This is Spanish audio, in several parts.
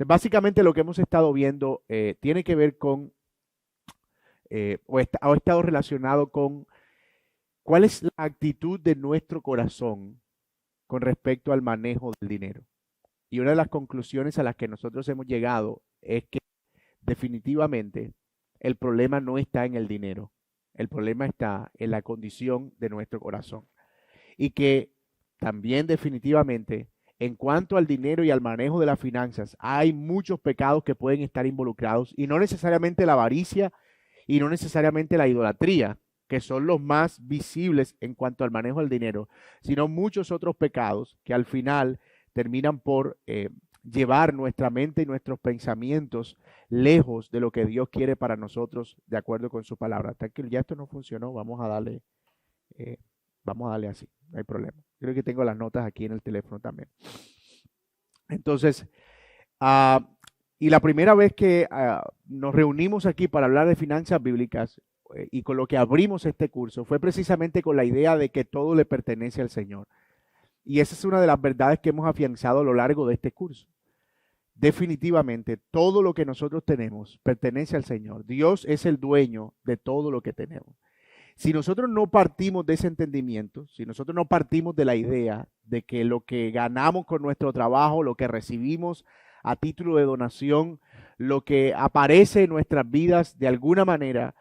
Entonces, básicamente lo que hemos estado viendo tiene que ver con, ha estado relacionado con cuál es la actitud de nuestro corazón con respecto al manejo del dinero. Y una de las conclusiones a las que nosotros hemos llegado es que definitivamente el problema no está en el dinero, el problema está en la condición de nuestro corazón. Y que también definitivamente en cuanto al dinero y al manejo de las finanzas, hay muchos pecados que pueden estar involucrados y no necesariamente la avaricia y no necesariamente la idolatría, que son los más visibles en cuanto al manejo del dinero, sino muchos otros pecados que al final terminan por llevar nuestra mente y nuestros pensamientos lejos de lo que Dios quiere para nosotros de acuerdo con su palabra. Hasta que ya esto no funcionó, eh, vamos a darle así, no hay problema. Creo que tengo las notas aquí en el teléfono también. Entonces, ah, y la primera vez que nos reunimos aquí para hablar de finanzas bíblicas y con lo que abrimos este curso fue precisamente con la idea de que todo le pertenece al Señor. Y esa es una de las verdades que hemos afianzado a lo largo de este curso. Definitivamente, todo lo que nosotros tenemos pertenece al Señor. Dios es el dueño de todo lo que tenemos. Si nosotros no partimos de ese entendimiento, si nosotros no partimos de la idea de que lo que ganamos con nuestro trabajo, lo que recibimos a título de donación, lo que aparece en nuestras vidas de alguna manera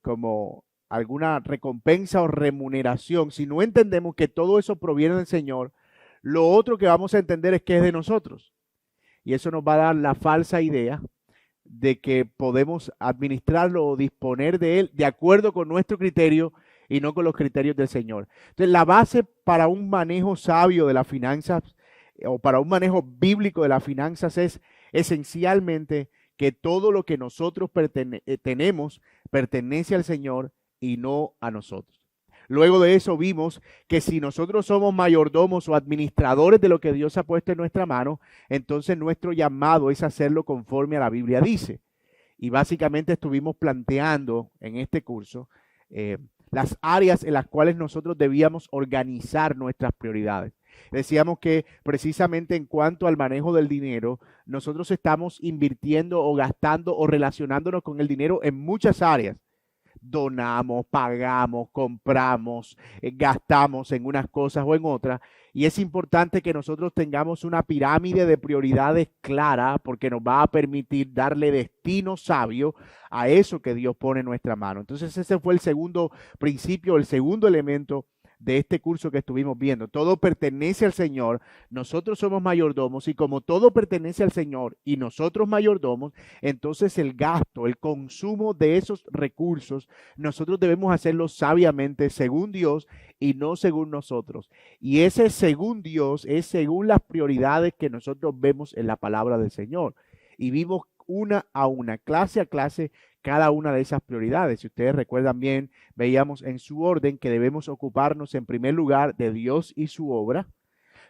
como alguna recompensa o remuneración, si no entendemos que todo eso proviene del Señor, lo otro que vamos a entender es que es de nosotros. Y eso nos va a dar la falsa idea de que podemos administrarlo o disponer de él de acuerdo con nuestro criterio y no con los criterios del Señor. Entonces, la base para un manejo sabio de las finanzas o para un manejo bíblico de las finanzas es esencialmente que todo lo que nosotros tenemos pertenece al Señor y no a nosotros. Luego de eso vimos que si nosotros somos mayordomos o administradores de lo que Dios ha puesto en nuestra mano, entonces nuestro llamado es hacerlo conforme a la Biblia dice. Y básicamente estuvimos planteando en este curso las áreas en las cuales nosotros debíamos organizar nuestras prioridades. Decíamos que precisamente en cuanto al manejo del dinero, nosotros estamos invirtiendo o gastando o relacionándonos con el dinero en muchas áreas. Donamos, pagamos, compramos, gastamos en unas cosas o en otras. Y es importante que nosotros tengamos una pirámide de prioridades clara porque nos va a permitir darle destino sabio a eso que Dios pone en nuestra mano. Entonces ese fue el segundo principio, el segundo elemento de este curso que estuvimos viendo. Todo pertenece al Señor, nosotros somos mayordomos y como todo pertenece al Señor y nosotros mayordomos, entonces el gasto, el consumo de esos recursos, nosotros debemos hacerlo sabiamente según Dios y no según nosotros. Y ese según Dios es según las prioridades que nosotros vemos en la palabra del Señor. Y vimos una a una, clase a clase, cada una de esas prioridades. Si ustedes recuerdan bien, veíamos en su orden que debemos ocuparnos en primer lugar de Dios y su obra,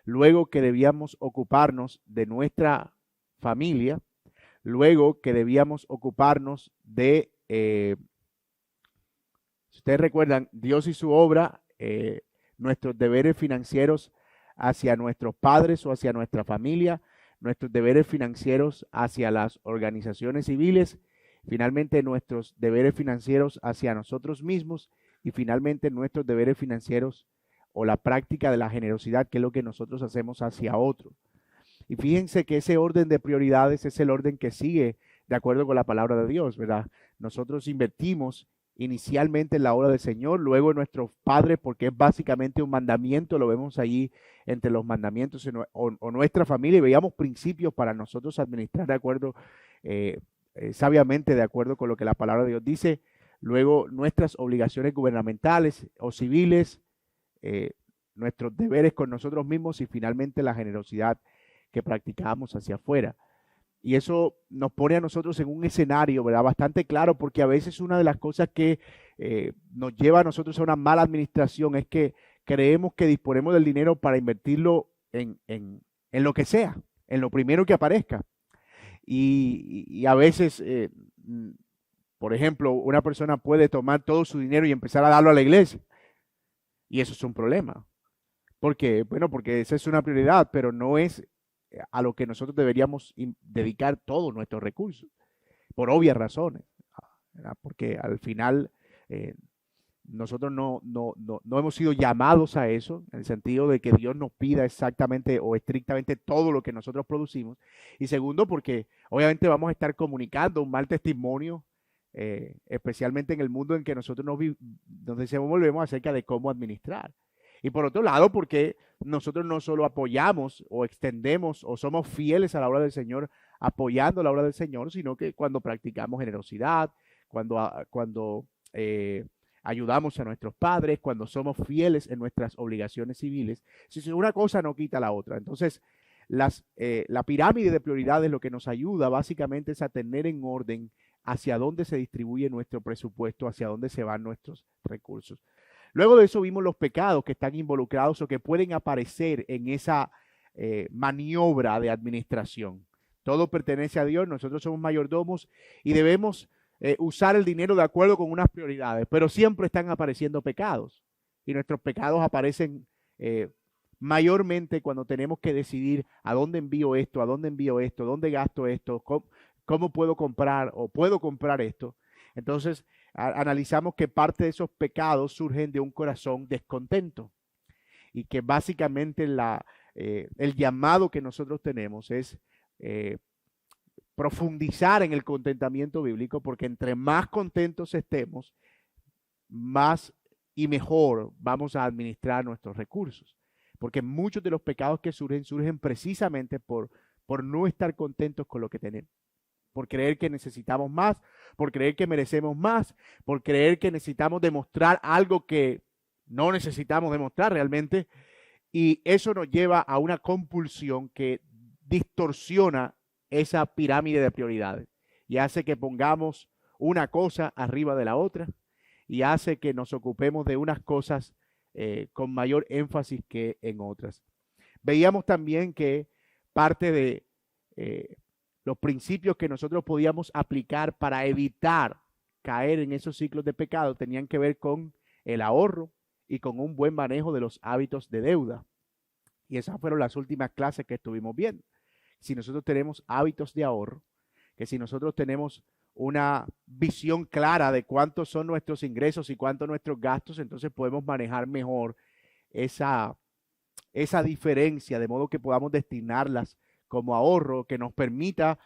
luego que debíamos ocuparnos de nuestra familia, luego que debíamos ocuparnos de, si ustedes recuerdan, Dios y su obra, nuestros deberes financieros hacia nuestros padres o hacia nuestra familia, nuestros deberes financieros hacia las organizaciones civiles, finalmente nuestros deberes financieros hacia nosotros mismos y finalmente nuestros deberes financieros o la práctica de la generosidad, que es lo que nosotros hacemos hacia otros. Y fíjense que ese orden de prioridades es el orden que sigue de acuerdo con la palabra de Dios, ¿verdad? Nosotros invertimos inicialmente en la obra del Señor, luego en nuestros padres, porque es básicamente un mandamiento, lo vemos allí entre los mandamientos o nuestra familia, y veíamos principios para nosotros administrar de acuerdo, sabiamente de acuerdo con lo que la palabra de Dios dice, luego nuestras obligaciones gubernamentales o civiles, nuestros deberes con nosotros mismos y finalmente la generosidad que practicamos hacia afuera. Y eso nos pone a nosotros en un escenario, ¿verdad? Bastante claro, porque a veces una de las cosas que nos lleva a nosotros a una mala administración es que creemos que disponemos del dinero para invertirlo en lo que sea, en lo primero que aparezca. Y a veces, por ejemplo, una persona puede tomar todo su dinero y empezar a darlo a la iglesia. Y eso es un problema. ¿Por qué? Bueno, porque esa es una prioridad, pero no es a lo que nosotros deberíamos dedicar todos nuestros recursos, por obvias razones, ¿verdad? Porque al final nosotros no hemos sido llamados a eso, en el sentido de que Dios nos pida exactamente o estrictamente todo lo que nosotros producimos. Y segundo, porque obviamente vamos a estar comunicando un mal testimonio, especialmente en el mundo en que nosotros nos desenvolvemos, acerca de cómo administrar. Y por otro lado, porque nosotros no solo apoyamos o extendemos o somos fieles a la obra del Señor, apoyando la obra del Señor, sino que cuando practicamos generosidad, cuando ayudamos a nuestros padres, cuando somos fieles en nuestras obligaciones civiles, si una cosa no quita la otra. Entonces, la pirámide de prioridades lo que nos ayuda básicamente es a tener en orden hacia dónde se distribuye nuestro presupuesto, hacia dónde se van nuestros recursos. Luego de eso vimos los pecados que están involucrados o que pueden aparecer en esa maniobra de administración. Todo pertenece a Dios, nosotros somos mayordomos y debemos usar el dinero de acuerdo con unas prioridades, pero siempre están apareciendo pecados y nuestros pecados aparecen mayormente cuando tenemos que decidir a dónde envío esto, dónde gasto esto, cómo puedo comprar o puedo comprar esto. Entonces analizamos que parte de esos pecados surgen de un corazón descontento y que básicamente el llamado que nosotros tenemos es profundizar en el contentamiento bíblico, porque entre más contentos estemos, más y mejor vamos a administrar nuestros recursos. Porque muchos de los pecados que surgen precisamente por no estar contentos con lo que tenemos, por creer que necesitamos más, por creer que merecemos más, por creer que necesitamos demostrar algo que no necesitamos demostrar realmente, y eso nos lleva a una compulsión que distorsiona esa pirámide de prioridades y hace que pongamos una cosa arriba de la otra y hace que nos ocupemos de unas cosas con mayor énfasis que en otras. Veíamos también que parte de los principios que nosotros podíamos aplicar para evitar caer en esos ciclos de pecado tenían que ver con el ahorro y con un buen manejo de los hábitos de deuda. Y esas fueron las últimas clases que estuvimos viendo. Si nosotros tenemos hábitos de ahorro, que si nosotros tenemos una visión clara de cuántos son nuestros ingresos y cuántos nuestros gastos, entonces podemos manejar mejor esa diferencia, de modo que podamos destinarlas como ahorro, que nos permita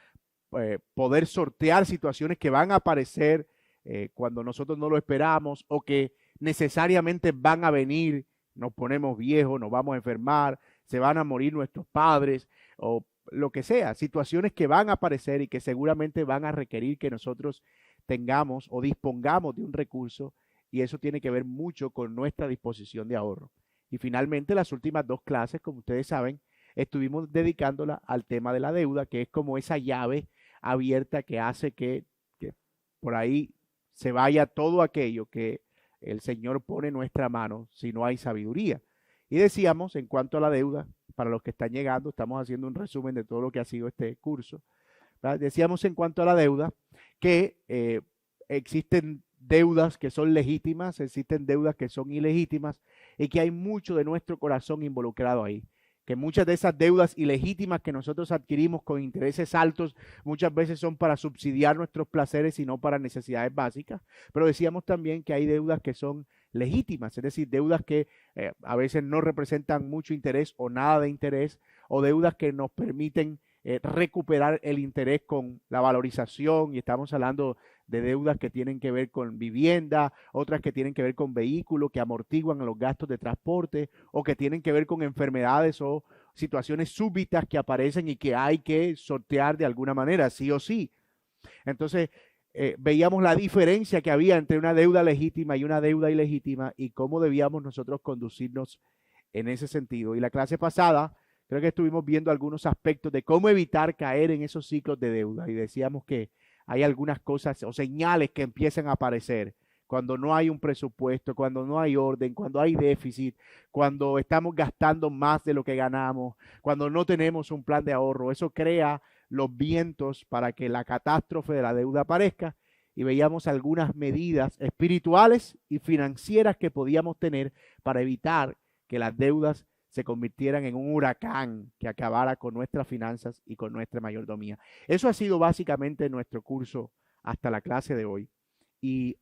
poder sortear situaciones que van a aparecer cuando nosotros no lo esperamos o que necesariamente van a venir. Nos ponemos viejos, nos vamos a enfermar, se van a morir nuestros padres o lo que sea, situaciones que van a aparecer y que seguramente van a requerir que nosotros tengamos o dispongamos de un recurso, y eso tiene que ver mucho con nuestra disposición de ahorro. Y finalmente, las últimas dos clases, como ustedes saben, estuvimos dedicándola al tema de la deuda, que es como esa llave abierta que hace que por ahí se vaya todo aquello que el Señor pone en nuestra mano si no hay sabiduría. Y decíamos, en cuanto a la deuda, para los que están llegando, estamos haciendo un resumen de todo lo que ha sido este curso, ¿verdad? Decíamos en cuanto a la deuda que existen deudas que son legítimas, existen deudas que son ilegítimas y que hay mucho de nuestro corazón involucrado ahí. Que muchas de esas deudas ilegítimas que nosotros adquirimos con intereses altos muchas veces son para subsidiar nuestros placeres y no para necesidades básicas. Pero decíamos también que hay deudas que son legítimas, es decir, deudas que a veces no representan mucho interés o nada de interés, o deudas que nos permiten recuperar el interés con la valorización, y estamos hablando de deudas que tienen que ver con vivienda, otras que tienen que ver con vehículos que amortiguan los gastos de transporte, o que tienen que ver con enfermedades o situaciones súbitas que aparecen y que hay que sortear de alguna manera, sí o sí. Entonces, veíamos la diferencia que había entre una deuda legítima y una deuda ilegítima y cómo debíamos nosotros conducirnos en ese sentido. Y la clase pasada, creo que estuvimos viendo algunos aspectos de cómo evitar caer en esos ciclos de deuda, y decíamos que hay algunas cosas o señales que empiezan a aparecer cuando no hay un presupuesto, cuando no hay orden, cuando hay déficit, cuando estamos gastando más de lo que ganamos, cuando no tenemos un plan de ahorro. Eso crea los vientos para que la catástrofe de la deuda aparezca, y veíamos algunas medidas espirituales y financieras que podíamos tener para evitar que las deudas se convirtieran en un huracán que acabara con nuestras finanzas y con nuestra mayordomía. Eso ha sido básicamente nuestro curso hasta la clase de hoy. Y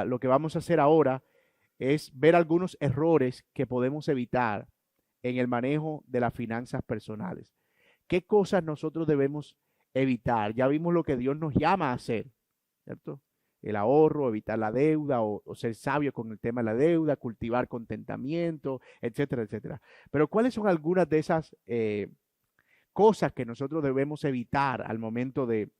lo que vamos a hacer ahora es ver algunos errores que podemos evitar en el manejo de las finanzas personales. ¿Qué cosas nosotros debemos evitar? Ya vimos lo que Dios nos llama a hacer, ¿cierto? El ahorro, evitar la deuda o ser sabio con el tema de la deuda, cultivar contentamiento, etcétera, etcétera. Pero ¿cuáles son algunas de esas cosas que nosotros debemos evitar al momento de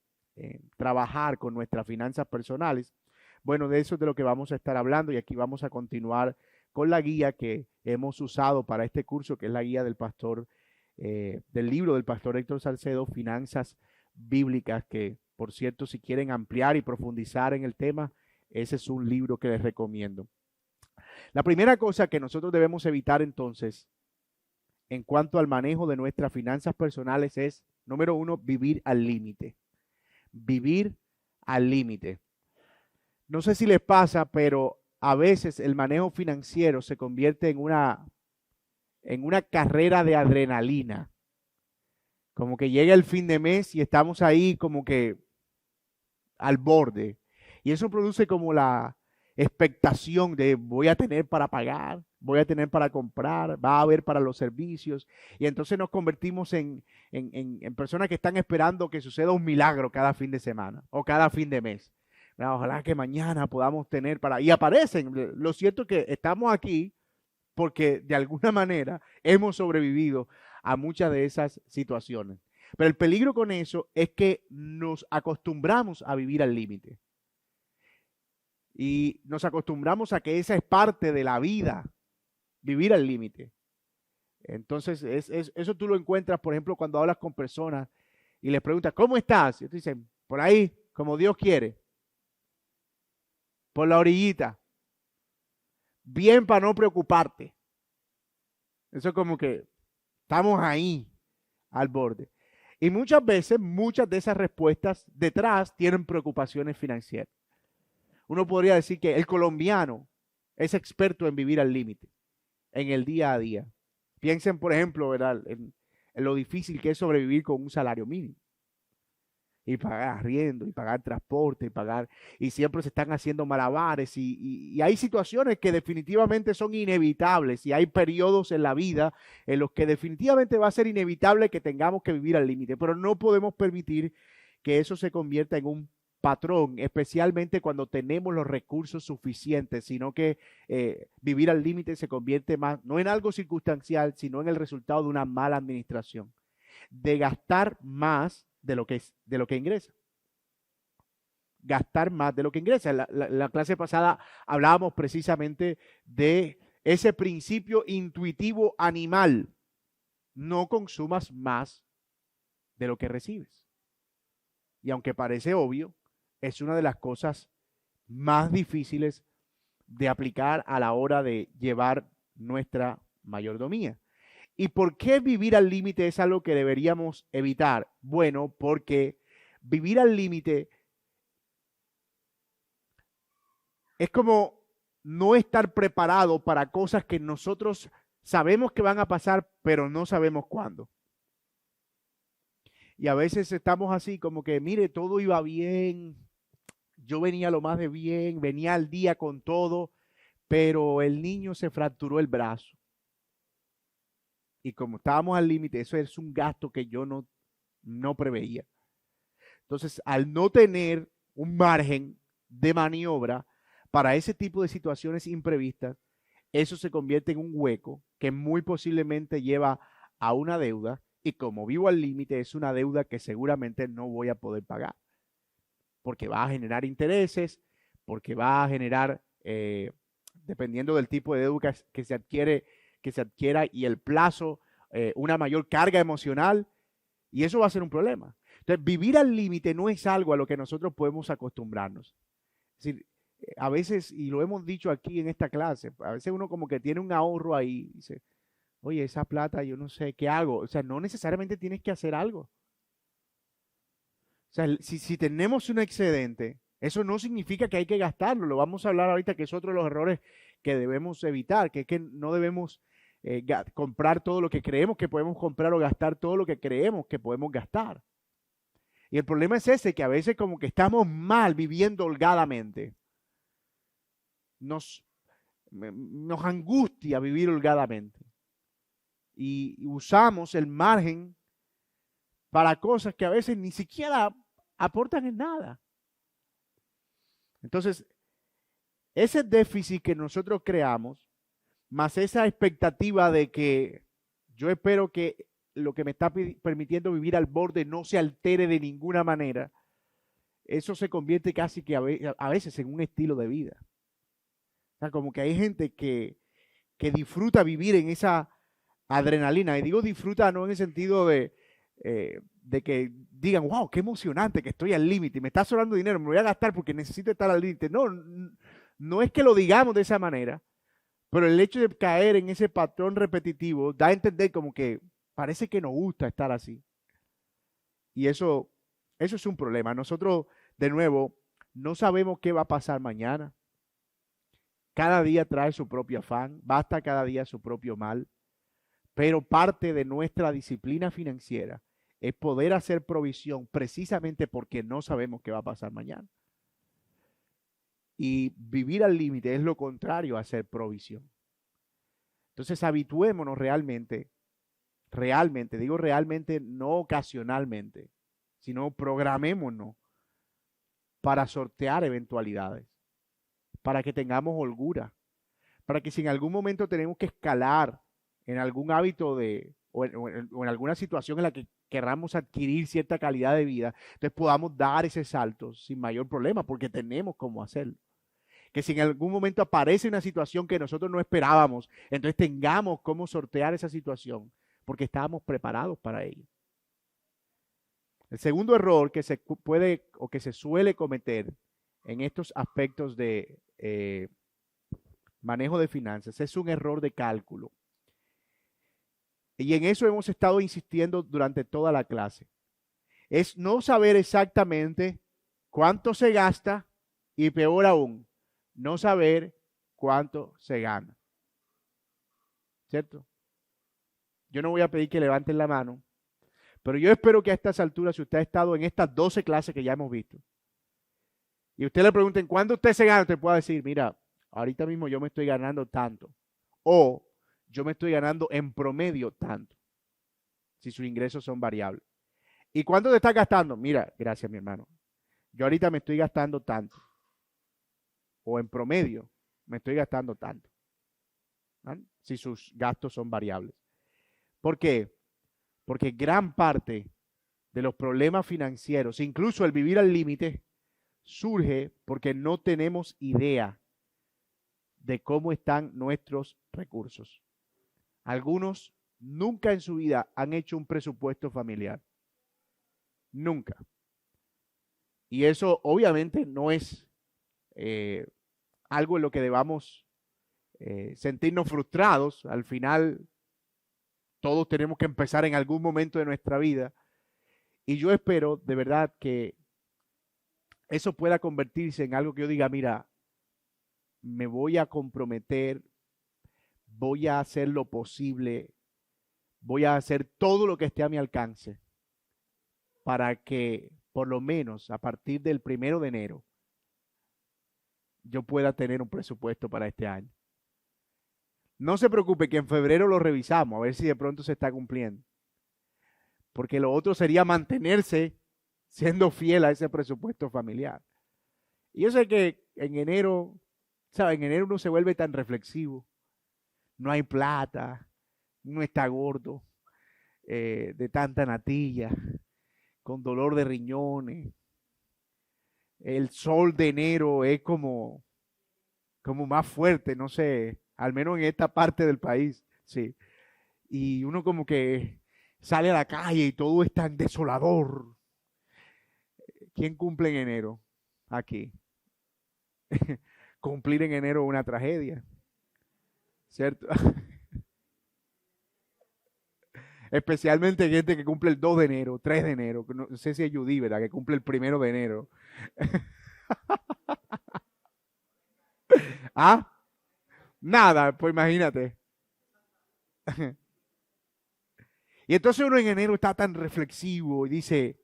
trabajar con nuestras finanzas personales? Bueno, de eso es de lo que vamos a estar hablando y aquí vamos a continuar con la guía que hemos usado para este curso, que es la guía del pastor, del libro del pastor Héctor Salcedo, Finanzas Bíblicas, que por cierto, si quieren ampliar y profundizar en el tema, ese es un libro que les recomiendo. La primera cosa que nosotros debemos evitar entonces, en cuanto al manejo de nuestras finanzas personales, es, número uno, vivir al límite. Vivir al límite. No sé si les pasa, pero a veces el manejo financiero se convierte en una carrera de adrenalina. Como que llega el fin de mes y estamos ahí como que al borde. Y eso produce como la expectación de voy a tener para pagar, voy a tener para comprar, va a haber para los servicios. Y entonces nos convertimos en personas que están esperando que suceda un milagro cada fin de semana o cada fin de mes. Ojalá que mañana podamos tener para... Y aparecen. Lo cierto es que estamos aquí porque de alguna manera hemos sobrevivido a muchas de esas situaciones. Pero el peligro con eso es que nos acostumbramos a vivir al límite. Y nos acostumbramos a que esa es parte de la vida, vivir al límite. Entonces, eso tú lo encuentras, por ejemplo, cuando hablas con personas y les preguntas, ¿cómo estás? Y te dicen, por ahí, como Dios quiere. Por la orillita. Bien para no preocuparte. Eso es como que estamos ahí, al borde. Y muchas veces, muchas de esas respuestas detrás tienen preocupaciones financieras. Uno podría decir que el colombiano es experto en vivir al límite, en el día a día. Piensen, por ejemplo, ¿verdad? En lo difícil que es sobrevivir con un salario mínimo. Y pagar arriendo, y pagar transporte, y siempre se están haciendo malabares, y hay situaciones que definitivamente son inevitables, y hay periodos en la vida en los que definitivamente va a ser inevitable que tengamos que vivir al límite, pero no podemos permitir que eso se convierta en un patrón, especialmente cuando tenemos los recursos suficientes, sino que vivir al límite se convierte más, no en algo circunstancial, sino en el resultado de una mala administración, de gastar más de lo que ingresa. Gastar más de lo que ingresa. En la clase pasada hablábamos precisamente de ese principio intuitivo animal. No consumas más de lo que recibes. Y aunque parece obvio, es una de las cosas más difíciles de aplicar a la hora de llevar nuestra mayordomía. ¿Y por qué vivir al límite es algo que deberíamos evitar? Bueno, porque vivir al límite es como no estar preparado para cosas que nosotros sabemos que van a pasar, pero no sabemos cuándo. Y a veces estamos así como que, mire, todo iba bien, yo venía lo más de bien, venía al día con todo, pero el niño se fracturó el brazo. Y como estábamos al límite, eso es un gasto que yo no preveía. Entonces, al no tener un margen de maniobra para ese tipo de situaciones imprevistas, eso se convierte en un hueco que muy posiblemente lleva a una deuda y como vivo al límite es una deuda que seguramente no voy a poder pagar porque va a generar intereses, porque va a generar, dependiendo del tipo de deuda que se adquiera y el plazo, una mayor carga emocional y eso va a ser un problema. Entonces, vivir al límite no es algo a lo que nosotros podemos acostumbrarnos. Es decir, a veces, y lo hemos dicho aquí en esta clase, a veces uno como que tiene un ahorro ahí y dice, oye, esa plata yo no sé qué hago. O sea, no necesariamente tienes que hacer algo. O sea, si tenemos un excedente, eso no significa que hay que gastarlo. Lo vamos a hablar ahorita, que es otro de los errores que debemos evitar, que es que no debemos comprar todo lo que creemos que podemos comprar o gastar todo lo que creemos que podemos gastar. Y el problema es ese, que a veces como que estamos mal viviendo holgadamente. Nos, nos angustia vivir holgadamente. Y usamos el margen para cosas que a veces ni siquiera aportan en nada. Entonces, ese déficit que nosotros creamos, más esa expectativa de que yo espero que lo que me está permitiendo vivir al borde no se altere de ninguna manera, eso se convierte casi que a veces en un estilo de vida. O sea, como que hay gente que disfruta vivir en esa adrenalina. Y digo disfruta no en el sentido de que digan, wow, qué emocionante que estoy al límite, me está sobrando dinero, me voy a gastar porque necesito estar al límite. No, no es que lo digamos de esa manera, pero el hecho de caer en ese patrón repetitivo da a entender como que parece que nos gusta estar así. Y eso es un problema. Nosotros, de nuevo, no sabemos qué va a pasar mañana. Cada día trae su propio afán, basta cada día su propio mal. Pero parte de nuestra disciplina financiera es poder hacer provisión precisamente porque no sabemos qué va a pasar mañana. Y vivir al límite es lo contrario a hacer provisión. Entonces habituémonos realmente, digo realmente, no ocasionalmente, sino programémonos para sortear eventualidades, para que tengamos holgura, para que si en algún momento tenemos que escalar en algún hábito o en alguna situación en la que querramos adquirir cierta calidad de vida, entonces podamos dar ese salto sin mayor problema, porque tenemos cómo hacerlo. Que si en algún momento aparece una situación que nosotros no esperábamos, entonces tengamos cómo sortear esa situación, porque estábamos preparados para ello. El segundo error que se puede o que se suele cometer en estos aspectos de manejo de finanzas es un error de cálculo. Y en eso hemos estado insistiendo durante toda la clase. Es no saber exactamente cuánto se gasta y peor aún, no saber cuánto se gana. ¿Cierto? Yo no voy a pedir que levanten la mano, pero yo espero que a estas alturas, si usted ha estado en estas 12 clases que ya hemos visto, y usted le pregunten cuándo usted se gana, usted puede decir, mira, ahorita mismo yo me estoy ganando tanto. O yo me estoy ganando en promedio tanto, si sus ingresos son variables. ¿Y cuánto te estás gastando? Mira, gracias mi hermano. Yo ahorita me estoy gastando tanto. O en promedio me estoy gastando tanto. ¿Vale? Si sus gastos son variables. ¿Por qué? Porque gran parte de los problemas financieros, incluso el vivir al límite, surge porque no tenemos idea de cómo están nuestros recursos. Algunos nunca en su vida han hecho un presupuesto familiar. Nunca. Y eso obviamente no es algo en lo que debamos sentirnos frustrados. Al final, todos tenemos que empezar en algún momento de nuestra vida. Y yo espero de verdad que eso pueda convertirse en algo que yo diga, mira, me voy a comprometer, voy a hacer lo posible, voy a hacer todo lo que esté a mi alcance para que por lo menos a partir del 1 de enero yo pueda tener un presupuesto para este año. No se preocupe que en febrero lo revisamos, a ver si de pronto se está cumpliendo. Porque lo otro sería mantenerse siendo fiel a ese presupuesto familiar. Y yo sé que en enero, ¿sabes? En enero uno se vuelve tan reflexivo. No hay plata, uno está gordo, de tanta natilla, con dolor de riñones. El sol de enero es como más fuerte, no sé, al menos en esta parte del país, sí. Y uno como que sale a la calle y todo es tan desolador. ¿Quién cumple en enero? Aquí. Cumplir en enero es una tragedia, ¿cierto? Especialmente gente que cumple el 2 de enero, 3 de enero, que no sé si es Judy, ¿verdad? Que cumple el 1 de enero. ¿Ah? Nada, pues imagínate. Y entonces uno en enero está tan reflexivo y dice,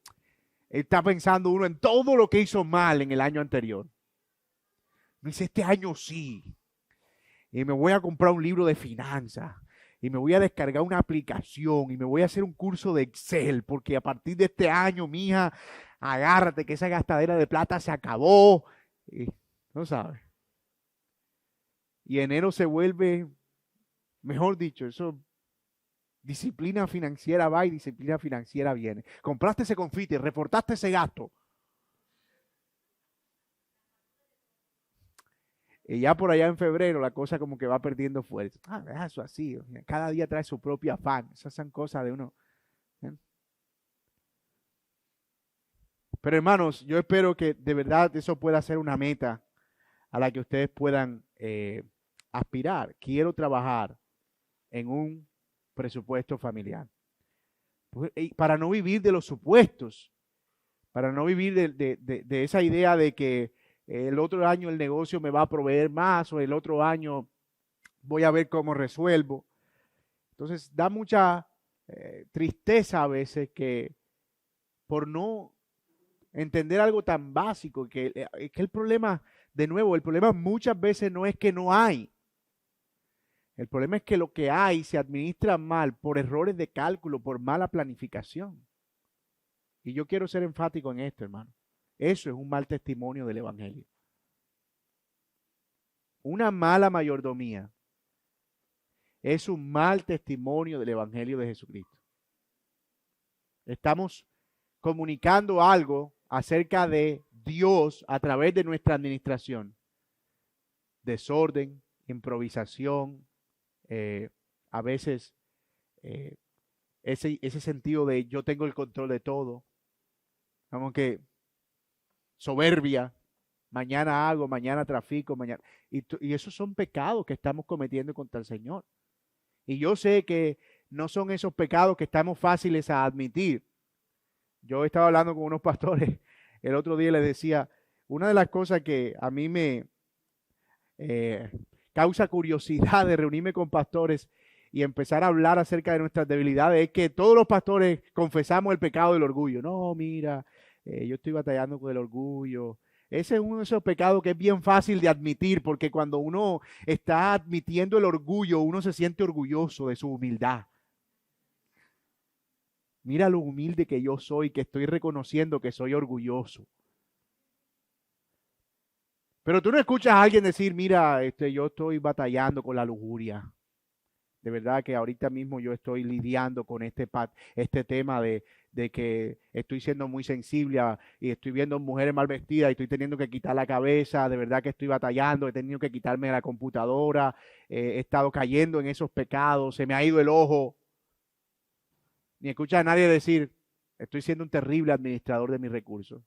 está pensando uno en todo lo que hizo mal en el año anterior. Dice, este año sí. Y me voy a comprar un libro de finanzas. Y me voy a descargar una aplicación. Y me voy a hacer un curso de Excel. Porque a partir de este año, mija, agárrate que esa gastadera de plata se acabó. Y, no sabes. Y enero se vuelve, mejor dicho, eso, disciplina financiera va y disciplina financiera viene. Compraste ese confite, reportaste ese gasto. Y ya por allá en febrero la cosa como que va perdiendo fuerza. Ah, deja eso así. Cada día trae su propio afán. Esas son cosas de uno. ¿Eh? Pero hermanos, yo espero que de verdad eso pueda ser una meta a la que ustedes puedan aspirar. Quiero trabajar en un presupuesto familiar. Y para no vivir de los supuestos, para no vivir de esa idea de que el otro año el negocio me va a proveer más o el otro año voy a ver cómo resuelvo. Entonces da mucha tristeza a veces que por no entender algo tan básico, que el problema, de nuevo, el problema muchas veces no es que no hay. El problema es que lo que hay se administra mal por errores de cálculo, por mala planificación. Y yo quiero ser enfático en esto, hermano. Eso es un mal testimonio del Evangelio. Una mala mayordomía es un mal testimonio del Evangelio de Jesucristo. Estamos comunicando algo acerca de Dios a través de nuestra administración. Desorden, improvisación, a veces ese sentido de yo tengo el control de todo, como que soberbia, mañana hago, mañana trafico, mañana. Y esos son pecados que estamos cometiendo contra el Señor. Y yo sé que no son esos pecados que estamos fáciles a admitir. Yo estaba hablando con unos pastores el otro día y les decía, una de las cosas que a mí me causa curiosidad de reunirme con pastores y empezar a hablar acerca de nuestras debilidades es que todos los pastores confesamos el pecado del orgullo. No, mira, yo estoy batallando con el orgullo. Ese es uno de esos pecados que es bien fácil de admitir, porque cuando uno está admitiendo el orgullo, uno se siente orgulloso de su humildad. Mira lo humilde que yo soy, que estoy reconociendo que soy orgulloso. Pero tú no escuchas a alguien decir, mira, yo estoy batallando con la lujuria. De verdad que ahorita mismo yo estoy lidiando con este tema de que estoy siendo muy sensible y estoy viendo mujeres mal vestidas y estoy teniendo que quitar la cabeza. De verdad que estoy batallando, he tenido que quitarme la computadora, he estado cayendo en esos pecados, se me ha ido el ojo. Ni escuchas a nadie decir, estoy siendo un terrible administrador de mis recursos.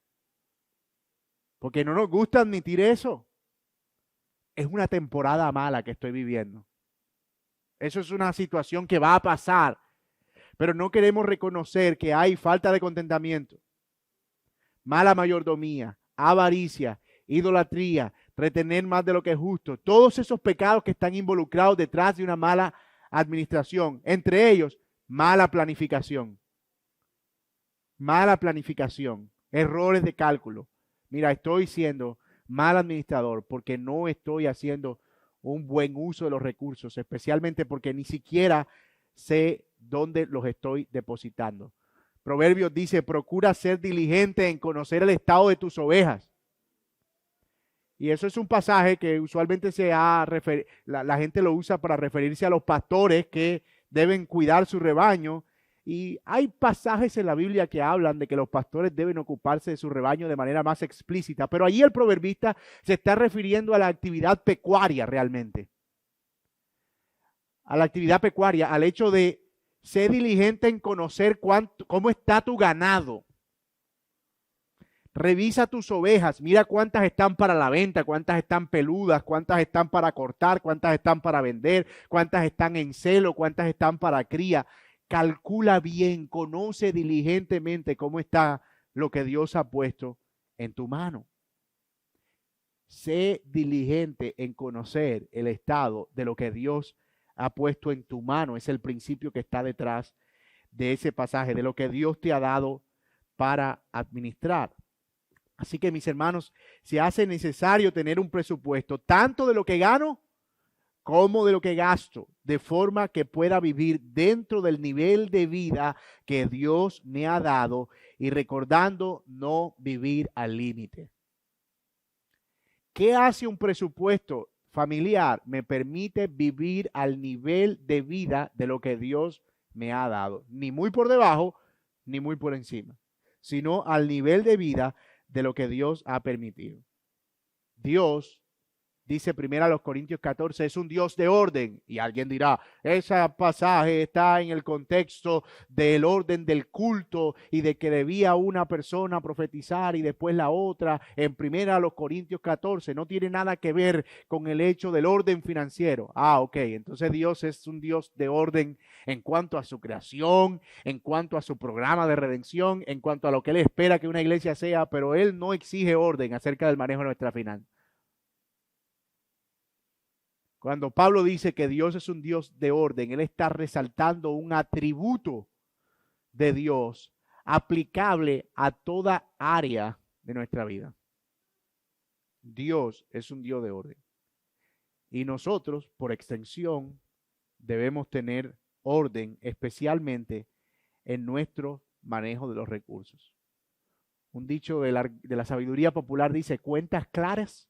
Porque no nos gusta admitir eso. Es una temporada mala que estoy viviendo. Eso es una situación que va a pasar. Pero no queremos reconocer que hay falta de contentamiento, mala mayordomía, avaricia, idolatría, retener más de lo que es justo. Todos esos pecados que están involucrados detrás de una mala administración. Entre ellos, mala planificación. Mala planificación. Errores de cálculo. Mira, estoy siendo mal administrador porque no estoy haciendo un buen uso de los recursos, especialmente porque ni siquiera sé dónde los estoy depositando. Proverbios dice, procura ser diligente en conocer el estado de tus ovejas. Y eso es un pasaje que usualmente la gente lo usa para referirse a los pastores que deben cuidar su rebaño. Y hay pasajes en la Biblia que hablan de que los pastores deben ocuparse de su rebaño de manera más explícita, pero allí el proverbista se está refiriendo a la actividad pecuaria realmente. A la actividad pecuaria, al hecho de ser diligente en conocer cómo está tu ganado. Revisa tus ovejas, mira cuántas están para la venta, cuántas están peludas, cuántas están para cortar, cuántas están para vender, cuántas están en celo, cuántas están para cría. Calcula bien, conoce diligentemente cómo está lo que Dios ha puesto en tu mano. Sé diligente en conocer el estado de lo que Dios ha puesto en tu mano. Es el principio que está detrás de ese pasaje, de lo que Dios te ha dado para administrar. Así que, mis hermanos, se hace necesario tener un presupuesto, tanto de lo que gano como de lo que gasto, de forma que pueda vivir dentro del nivel de vida que Dios me ha dado y recordando no vivir al límite. ¿Qué hace un presupuesto familiar? Me permite vivir al nivel de vida de lo que Dios me ha dado, ni muy por debajo, ni muy por encima, sino al nivel de vida de lo que Dios ha permitido. Dios, dice 1 Corintios 14, es un Dios de orden. Y alguien dirá, ese pasaje está en el contexto del orden del culto y de que debía una persona profetizar y después la otra. En 1 Corintios 14 no tiene nada que ver con el hecho del orden financiero. Ok, entonces Dios es un Dios de orden en cuanto a su creación, en cuanto a su programa de redención, en cuanto a lo que Él espera que una iglesia sea, pero Él no exige orden acerca del manejo de nuestra finanza. Cuando Pablo dice que Dios es un Dios de orden, él está resaltando un atributo de Dios aplicable a toda área de nuestra vida. Dios es un Dios de orden. Y nosotros, por extensión, debemos tener orden, especialmente en nuestro manejo de los recursos. Un dicho de la sabiduría popular dice, cuentas claras.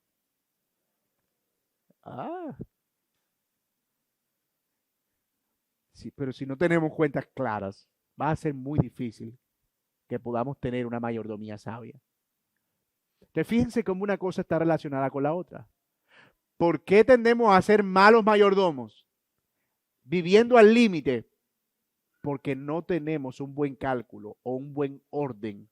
Sí, pero si no tenemos cuentas claras, va a ser muy difícil que podamos tener una mayordomía sabia. Entonces, fíjense cómo una cosa está relacionada con la otra. ¿Por qué tendemos a ser malos mayordomos? Viviendo al límite, porque no tenemos un buen cálculo o un buen orden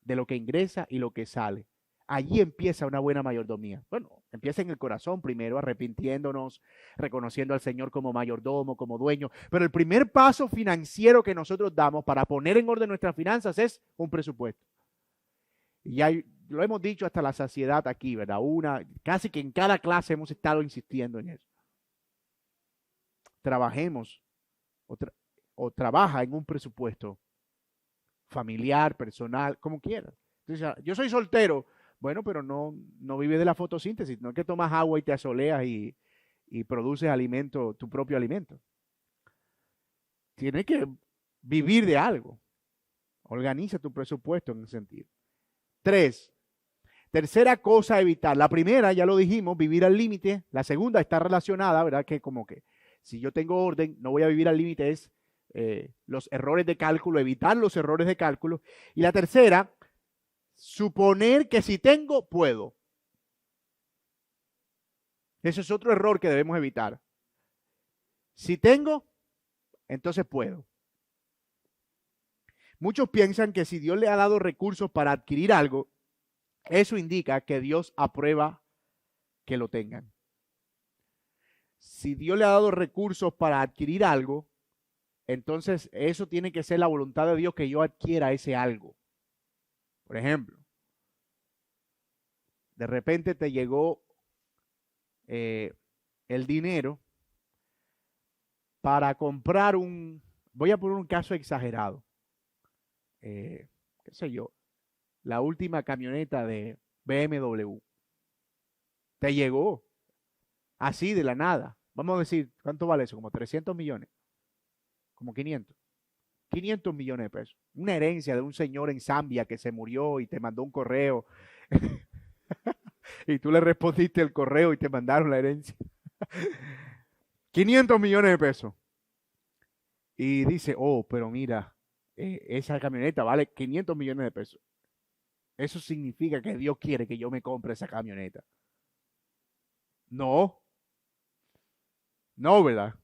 de lo que ingresa y lo que sale. Allí empieza una buena mayordomía. Bueno, empieza en el corazón primero, arrepintiéndonos, reconociendo al Señor como mayordomo, como dueño. Pero el primer paso financiero que nosotros damos para poner en orden nuestras finanzas es un presupuesto. Y ya lo hemos dicho hasta la saciedad aquí, ¿verdad? Casi que en cada clase hemos estado insistiendo en eso. Trabajemos o trabaja en un presupuesto familiar, personal, como quieras. Entonces, yo soy soltero. Bueno, pero no vive de la fotosíntesis, no es que tomas agua y te asoleas y produces alimento, tu propio alimento. Tienes que vivir de algo. Organiza tu presupuesto en ese sentido. 3. Tercera cosa a evitar. La primera, ya lo dijimos, vivir al límite. La segunda está relacionada, ¿verdad? Que como que si yo tengo orden, no voy a vivir al límite, es los errores de cálculo, evitar los errores de cálculo. Y la tercera, suponer que si tengo, puedo. Ese es otro error que debemos evitar. Si tengo, entonces puedo. Muchos piensan que si Dios le ha dado recursos para adquirir algo, eso indica que Dios aprueba que lo tengan. Si Dios le ha dado recursos para adquirir algo, entonces eso tiene que ser la voluntad de Dios que yo adquiera ese algo. Por ejemplo, de repente te llegó el dinero para comprar voy a poner un caso exagerado, qué sé yo, la última camioneta de BMW. Te llegó así de la nada. Vamos a decir, ¿cuánto vale eso? Como 300 millones, como 500. 500 millones de pesos. Una herencia de un señor en Zambia que se murió y te mandó un correo. Y tú le respondiste el correo y te mandaron la herencia. 500 millones de pesos. Y dice, pero mira, esa camioneta vale 500 millones de pesos. Eso significa que Dios quiere que yo me compre esa camioneta. No, ¿verdad?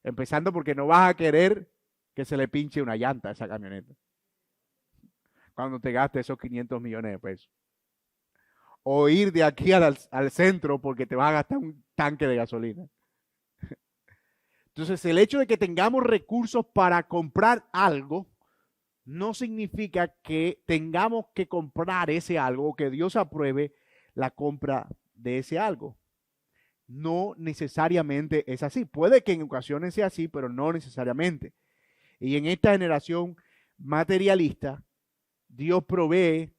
Empezando porque no vas a querer que se le pinche una llanta a esa camioneta cuando te gastes esos 500 millones de pesos. O ir de aquí al centro porque te vas a gastar un tanque de gasolina. Entonces, el hecho de que tengamos recursos para comprar algo no significa que tengamos que comprar ese algo o que Dios apruebe la compra de ese algo. No necesariamente es así. Puede que en ocasiones sea así, pero no necesariamente. Y en esta generación materialista, Dios provee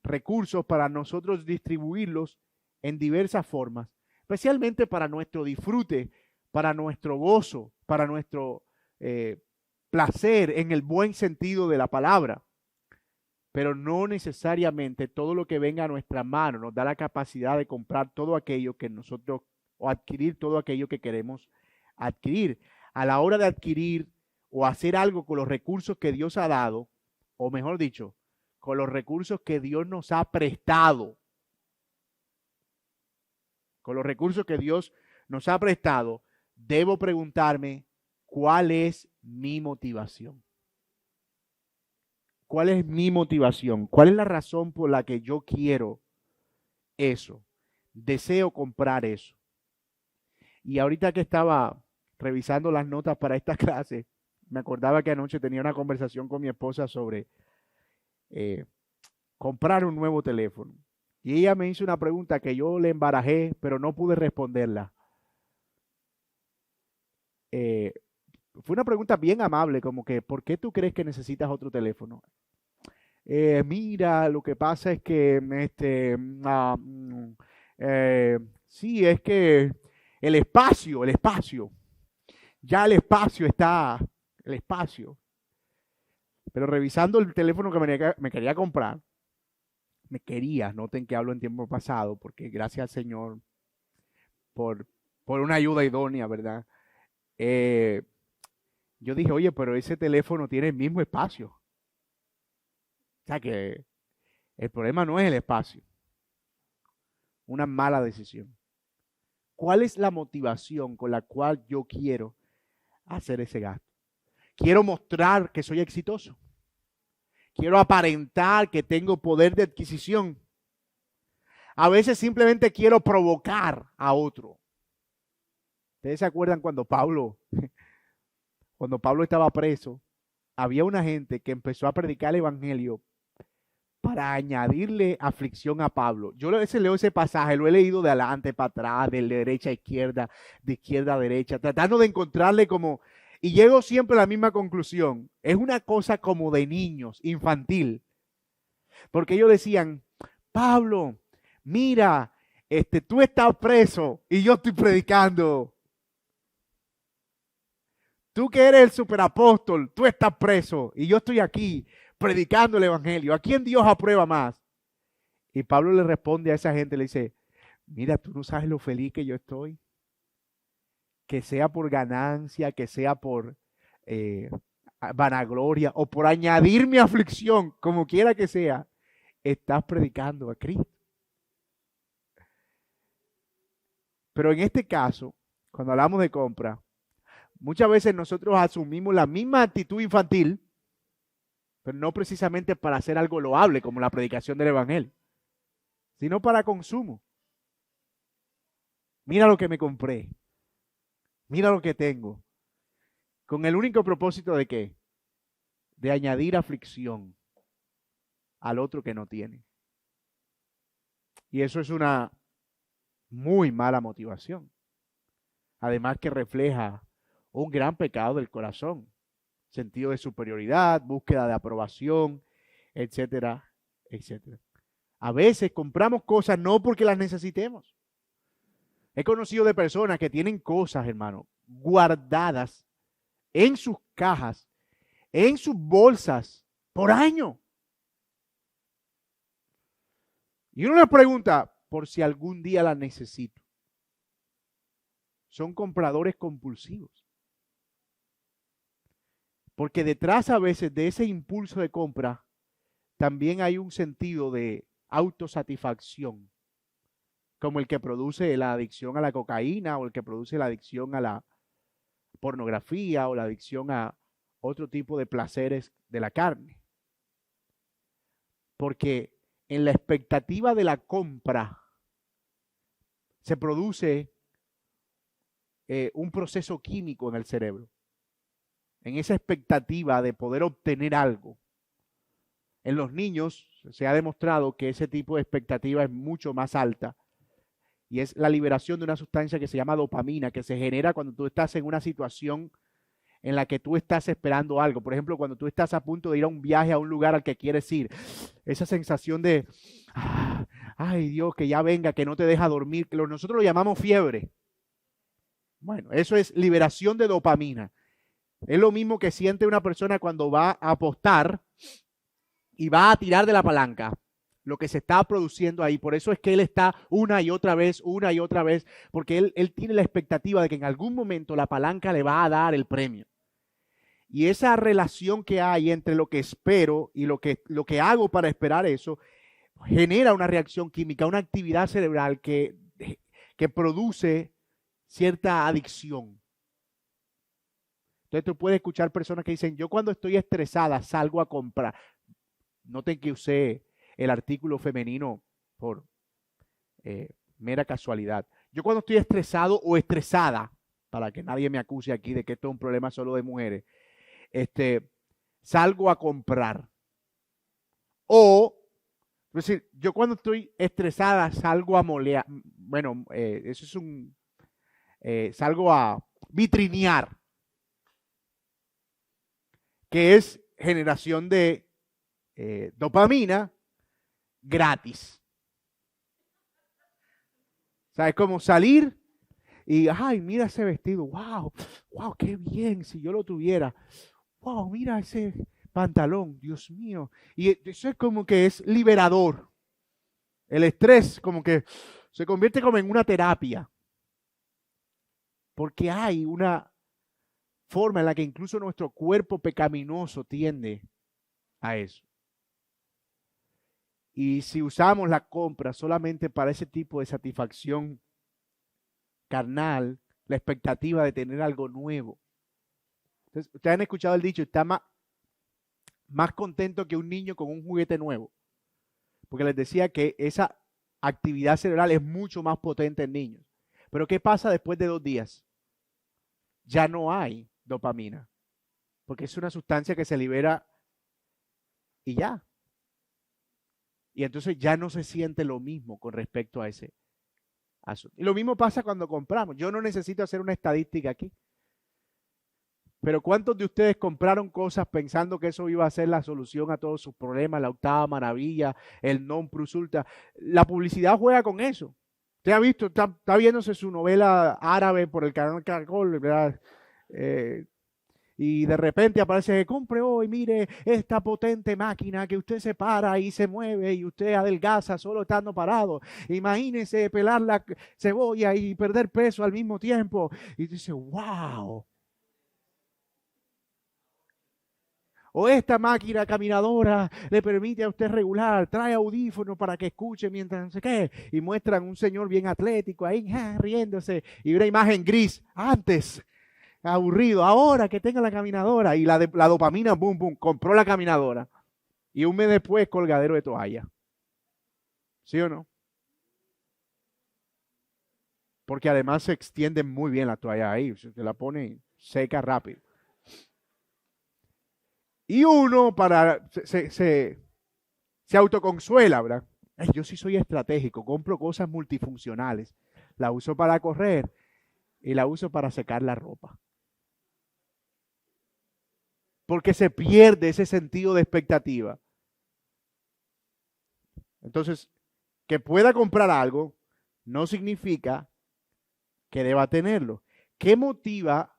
recursos para nosotros distribuirlos en diversas formas, especialmente para nuestro disfrute, para nuestro gozo, para nuestro placer en el buen sentido de la palabra. Pero no necesariamente todo lo que venga a nuestra mano nos da la capacidad de comprar todo aquello que nosotros, o adquirir todo aquello que queremos adquirir. A la hora de adquirir o hacer algo con los recursos que Dios ha dado, o mejor dicho, con los recursos que Dios nos ha prestado, con los recursos que Dios nos ha prestado, debo preguntarme, ¿cuál es mi motivación? ¿Cuál es mi motivación? ¿Cuál es la razón por la que yo quiero eso? Deseo comprar eso. Y ahorita que estaba revisando las notas para esta clase, me acordaba que anoche tenía una conversación con mi esposa sobre comprar un nuevo teléfono. Y ella me hizo una pregunta que yo le embarajé, pero no pude responderla. Fue una pregunta bien amable, como que, ¿por qué tú crees que necesitas otro teléfono? Mira, lo que pasa es que, sí, es que el espacio, ya el espacio está, el espacio. Pero revisando el teléfono que me quería comprar, noten que hablo en tiempo pasado, porque gracias al Señor por, por una ayuda idónea, ¿verdad? Yo dije, oye, pero ese teléfono tiene el mismo espacio. O sea que el problema no es el espacio. Una mala decisión. ¿Cuál es la motivación con la cual yo quiero hacer ese gasto? Quiero mostrar que soy exitoso. Quiero aparentar que tengo poder de adquisición. A veces simplemente quiero provocar a otro. ¿Ustedes se acuerdan cuando Pablo estaba preso? Había una gente que empezó a predicar el evangelio para añadirle aflicción a Pablo. Yo a veces leo ese pasaje, lo he leído de adelante para atrás, de derecha a izquierda, de izquierda a derecha, tratando de encontrarle como... Y llego siempre a la misma conclusión. Es una cosa como de niños, infantil. Porque ellos decían, Pablo, mira, tú estás preso y yo estoy predicando. Tú que eres el superapóstol, tú estás preso y yo estoy aquí predicando el evangelio. ¿A quién Dios aprueba más? Y Pablo le responde a esa gente, le dice, mira, tú no sabes lo feliz que yo estoy. Que sea por ganancia, que sea por vanagloria o por añadir mi aflicción, como quiera que sea, estás predicando a Cristo. Pero en este caso, cuando hablamos de compra, muchas veces nosotros asumimos la misma actitud infantil, pero no precisamente para hacer algo loable como la predicación del evangelio, sino para consumo. Mira lo que me compré. Mira lo que tengo. Con el único propósito de ¿qué? De añadir aflicción al otro que no tiene. Y eso es una muy mala motivación. Además que refleja un gran pecado del corazón. Sentido de superioridad, búsqueda de aprobación, etcétera, etcétera. A veces compramos cosas no porque las necesitemos. He conocido de personas que tienen cosas, hermano, guardadas en sus cajas, en sus bolsas, por año. Y uno les pregunta, por si algún día la necesito. Son compradores compulsivos. Porque detrás a veces de ese impulso de compra, también hay un sentido de autosatisfacción, como el que produce la adicción a la cocaína o el que produce la adicción a la pornografía o la adicción a otro tipo de placeres de la carne. Porque en la expectativa de la compra se produce un proceso químico en el cerebro. En esa expectativa de poder obtener algo. En los niños se ha demostrado que ese tipo de expectativa es mucho más alta y es la liberación de una sustancia que se llama dopamina, que se genera cuando tú estás en una situación en la que tú estás esperando algo. Por ejemplo, cuando tú estás a punto de ir a un viaje a un lugar al que quieres ir, esa sensación de, ay Dios, que ya venga, que no te deja dormir, que nosotros lo llamamos fiebre. Bueno, eso es liberación de dopamina. Es lo mismo que siente una persona cuando va a apostar y va a tirar de la palanca. Lo que se está produciendo ahí. Por eso es que él está una y otra vez, porque él tiene la expectativa de que en algún momento la palanca le va a dar el premio. Y esa relación que hay entre lo que espero y lo que hago para esperar eso, genera una reacción química, una actividad cerebral que produce cierta adicción. Entonces tú puedes escuchar personas que dicen, yo cuando estoy estresada salgo a comprar. Noten que usé el artículo femenino por mera casualidad. Yo cuando estoy estresado o estresada, para que nadie me acuse aquí de que esto es un problema solo de mujeres, salgo a comprar. O, es decir, yo cuando estoy estresada salgo a molear. Bueno, eso es salgo a vitrinear, que es generación de dopamina gratis. O sea, es como salir y, ay, mira ese vestido, wow, wow, qué bien, si yo lo tuviera. Wow, mira ese pantalón, Dios mío. Y eso es como que es liberador. El estrés como que se convierte como en una terapia. Porque hay una forma en la que incluso nuestro cuerpo pecaminoso tiende a eso. Y si usamos la compra solamente para ese tipo de satisfacción carnal, la expectativa de tener algo nuevo. Entonces, ustedes han escuchado el dicho, está más contento que un niño con un juguete nuevo. Porque les decía que esa actividad cerebral es mucho más potente en niños. Pero ¿qué pasa después de 2 días? Ya no hay dopamina. Porque es una sustancia que se libera y ya. Y entonces ya no se siente lo mismo con respecto a ese asunto. Y lo mismo pasa cuando compramos. Yo no necesito hacer una estadística aquí. Pero ¿cuántos de ustedes compraron cosas pensando que eso iba a ser la solución a todos sus problemas, la octava maravilla, el non plus ultra? La publicidad juega con eso. Usted ha visto, está viéndose su novela árabe por el canal Caracol, ¿verdad? Y de repente aparece que compre hoy, mire, esta potente máquina que usted se para y se mueve y usted adelgaza solo estando parado. Imagínese pelar la cebolla y perder peso al mismo tiempo. Y dice, wow. O esta máquina caminadora le permite a usted regular, trae audífonos para que escuche mientras no sé qué. Y muestran un señor bien atlético ahí, riéndose. Y una imagen gris, antes, aburrido. Ahora que tenga la caminadora. Y la dopamina, boom, boom, compró la caminadora. Y un mes después, colgadero de toalla. ¿Sí o no? Porque además se extiende muy bien la toalla ahí. Se la pone seca rápido. Y uno se autoconsuela, ¿verdad? Ay, yo sí soy estratégico, compro cosas multifuncionales. La uso para correr y la uso para secar la ropa. Porque se pierde ese sentido de expectativa. Entonces, que pueda comprar algo no significa que deba tenerlo. ¿Qué motiva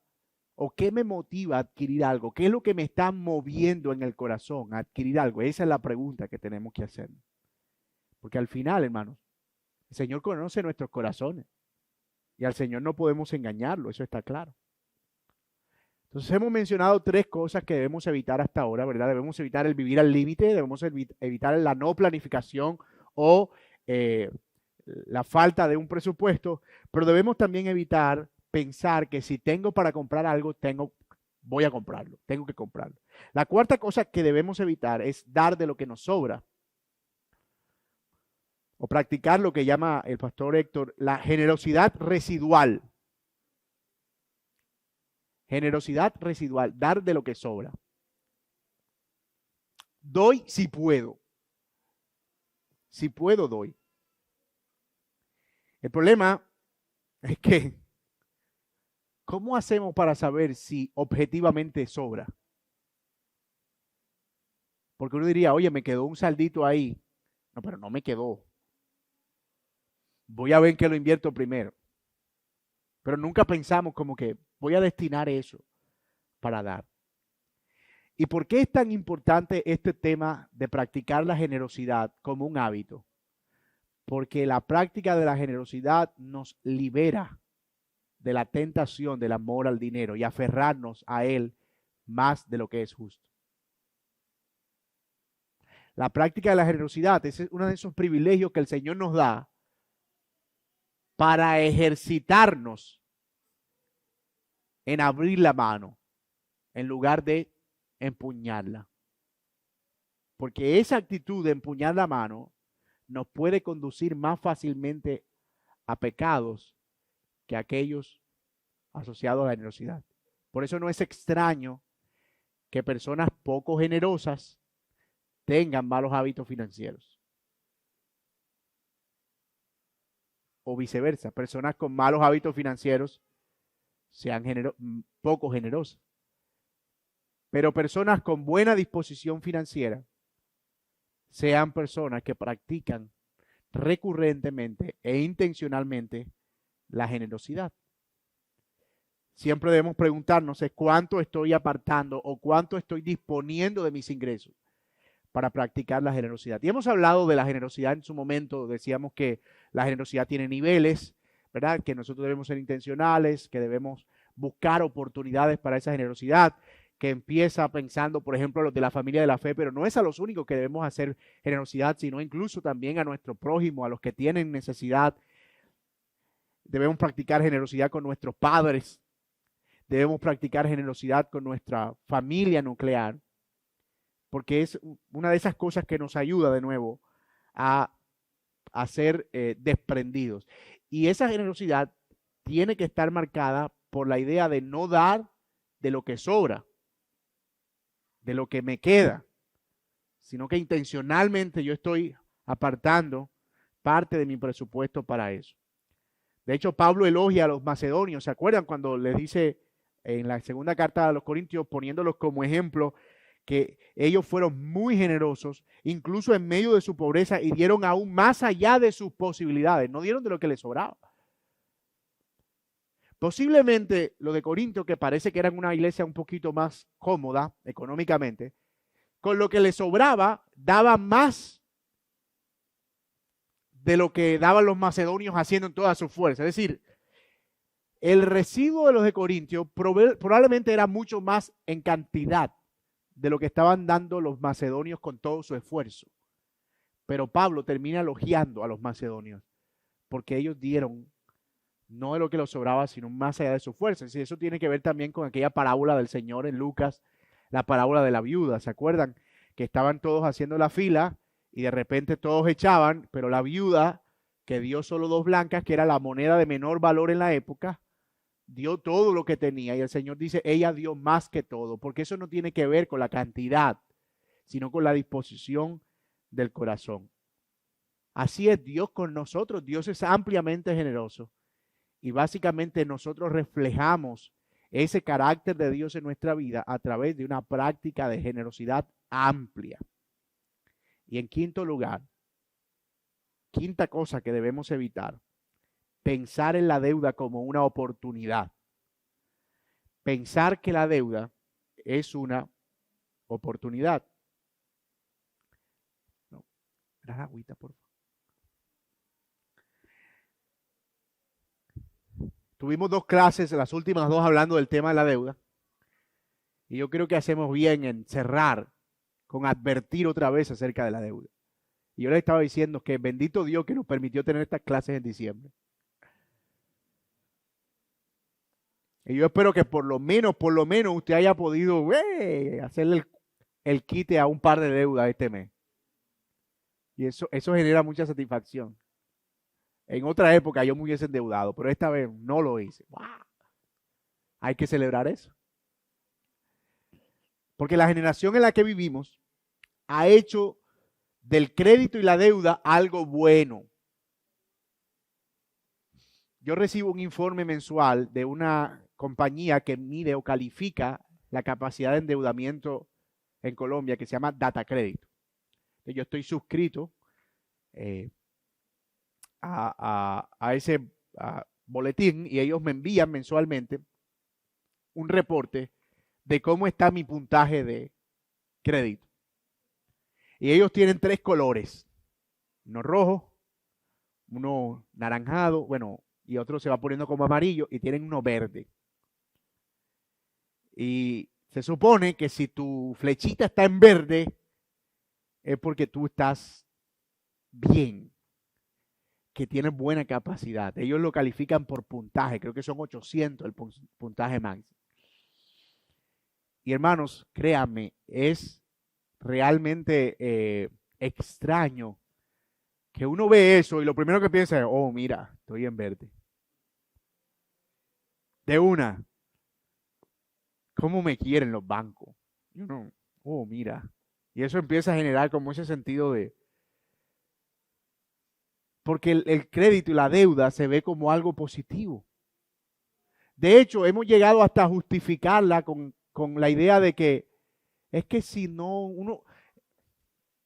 o qué me motiva a adquirir algo? ¿Qué es lo que me está moviendo en el corazón a adquirir algo? Esa es la pregunta que tenemos que hacer. Porque al final, hermanos, el Señor conoce nuestros corazones y al Señor no podemos engañarlo, eso está claro. Entonces hemos mencionado 3 cosas que debemos evitar hasta ahora, ¿verdad? Debemos evitar el vivir al límite, debemos evitar la no planificación o la falta de un presupuesto, pero debemos también evitar pensar que si tengo para comprar algo, voy a comprarlo, tengo que comprarlo. La cuarta cosa que debemos evitar es dar de lo que nos sobra o practicar lo que llama el pastor Héctor la generosidad residual. Generosidad residual, dar de lo que sobra. Doy si puedo. Si puedo, doy. El problema es que, ¿cómo hacemos para saber si objetivamente sobra? Porque uno diría, oye, me quedó un saldito ahí. No, pero no me quedó. Voy a ver en qué lo invierto primero. Pero nunca pensamos como que voy a destinar eso para dar. ¿Y por qué es tan importante este tema de practicar la generosidad como un hábito? Porque la práctica de la generosidad nos libera de la tentación del amor al dinero y aferrarnos a él más de lo que es justo. La práctica de la generosidad es uno de esos privilegios que el Señor nos da para ejercitarnos en abrir la mano en lugar de empuñarla. Porque esa actitud de empuñar la mano nos puede conducir más fácilmente a pecados que aquellos asociados a la generosidad. Por eso no es extraño que personas poco generosas tengan malos hábitos financieros. O viceversa, personas con malos hábitos financieros sean poco generosas. Pero personas con buena disposición financiera sean personas que practican recurrentemente e intencionalmente la generosidad. Siempre debemos preguntarnos cuánto estoy apartando o cuánto estoy disponiendo de mis ingresos para practicar la generosidad. Y hemos hablado de la generosidad en su momento, decíamos que la generosidad tiene niveles, ¿verdad? Que nosotros debemos ser intencionales, que debemos buscar oportunidades para esa generosidad, que empieza pensando, por ejemplo, a los de la familia de la fe, pero no es a los únicos que debemos hacer generosidad, sino incluso también a nuestro prójimo, a los que tienen necesidad. Debemos practicar generosidad con nuestros padres, debemos practicar generosidad con nuestra familia nuclear, porque es una de esas cosas que nos ayuda de nuevo a ser desprendidos. Y esa generosidad tiene que estar marcada por la idea de no dar de lo que sobra, de lo que me queda, sino que intencionalmente yo estoy apartando parte de mi presupuesto para eso. De hecho, Pablo elogia a los macedonios. ¿Se acuerdan cuando les dice en la segunda carta a los Corintios, poniéndolos como ejemplo, que ellos fueron muy generosos, incluso en medio de su pobreza, y dieron aún más allá de sus posibilidades, no dieron de lo que les sobraba? Posiblemente lo de Corinto, que parece que eran una iglesia un poquito más cómoda económicamente, con lo que les sobraba, daba más de lo que daban los macedonios haciendo en toda su fuerza. Es decir, el residuo de los de Corintio probablemente era mucho más en cantidad de lo que estaban dando los macedonios con todo su esfuerzo. Pero Pablo termina elogiando a los macedonios porque ellos dieron no de lo que les sobraba, sino más allá de su fuerza. Es decir, eso tiene que ver también con aquella parábola del Señor en Lucas, la parábola de la viuda. ¿Se acuerdan? Que estaban todos haciendo la fila y de repente todos echaban, pero la viuda, que dio solo 2 blancas, que era la moneda de menor valor en la época, dio todo lo que tenía. Y el Señor dice, ella dio más que todo, porque eso no tiene que ver con la cantidad, sino con la disposición del corazón. Así es Dios con nosotros. Dios es ampliamente generoso. Y básicamente nosotros reflejamos ese carácter de Dios en nuestra vida a través de una práctica de generosidad amplia. Y en quinto lugar, quinta cosa que debemos evitar, pensar en la deuda como una oportunidad. Pensar que la deuda es una oportunidad. No, la agüita, por favor. Tuvimos 2 clases, las últimas 2 hablando del tema de la deuda. Y yo creo que hacemos bien en cerrar con advertir otra vez acerca de la deuda. Y yo les estaba diciendo que bendito Dios que nos permitió tener estas clases en diciembre. Y yo espero que por lo menos usted haya podido hacerle el quite a un par de deudas este mes. Y eso genera mucha satisfacción. En otra época yo me hubiese endeudado, pero esta vez no lo hice. ¡Wow! Hay que celebrar eso. Porque la generación en la que vivimos ha hecho del crédito y la deuda algo bueno. yo recibo un informe mensual de una compañía que mide o califica la capacidad de endeudamiento en Colombia que se llama Data Credit. Yo estoy suscrito eh, a ese boletín y ellos me envían mensualmente un reporte de cómo está mi puntaje de crédito. Y ellos tienen 3 colores, uno rojo, uno naranjado, bueno, y otro se va poniendo como amarillo y tienen uno verde. Y se supone que si tu flechita está en verde es porque tú estás bien, que tienes buena capacidad. Ellos lo califican por puntaje, creo que son 800 el puntaje máximo. Y hermanos, créanme, es realmente extraño que uno ve eso y lo primero que piensa es, oh, mira, estoy en verde. De una, ¿cómo me quieren los bancos? Yo no, oh, mira. Y eso empieza a generar como ese sentido de, porque el crédito y la deuda se ve como algo positivo. De hecho, hemos llegado hasta justificarla con la idea de que es que si no, uno,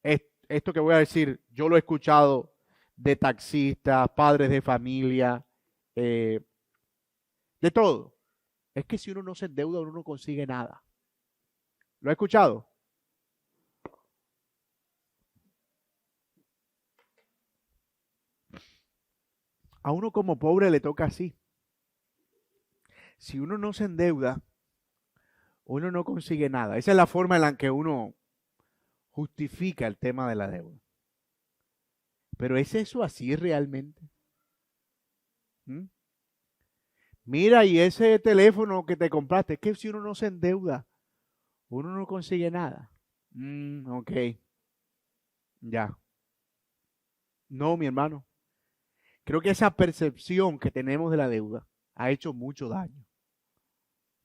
esto que voy a decir, yo lo he escuchado de taxistas, padres de familia, eh, de todo. Es que si uno no se endeuda, uno no consigue nada. ¿Lo he escuchado? A uno como pobre le toca así. Si uno no se endeuda, uno no consigue nada. Esa es la forma en la que uno justifica el tema de la deuda. Pero ¿es eso así realmente? ¿Mm? Mira, y ese teléfono que te compraste, es que si uno no se endeuda, uno no consigue nada. Ok, ya. No, mi hermano. Creo que esa percepción que tenemos de la deuda ha hecho mucho daño.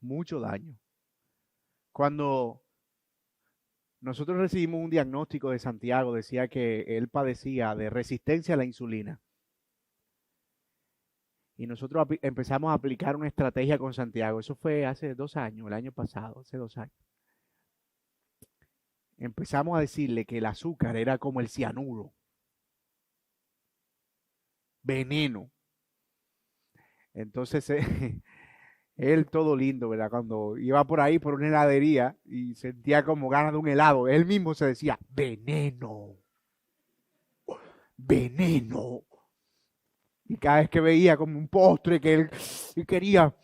Mucho daño. Cuando nosotros recibimos un diagnóstico de Santiago, decía que él padecía de resistencia a la insulina. Y nosotros empezamos a aplicar una estrategia con Santiago. Eso fue hace 2 años, el año pasado, hace 2 años. Empezamos a decirle que el azúcar era como el cianuro, veneno. Entonces, él todo lindo, ¿verdad? Cuando iba por ahí por una heladería y sentía como ganas de un helado, él mismo se decía, veneno, veneno. Y cada vez que veía como un postre que él quería,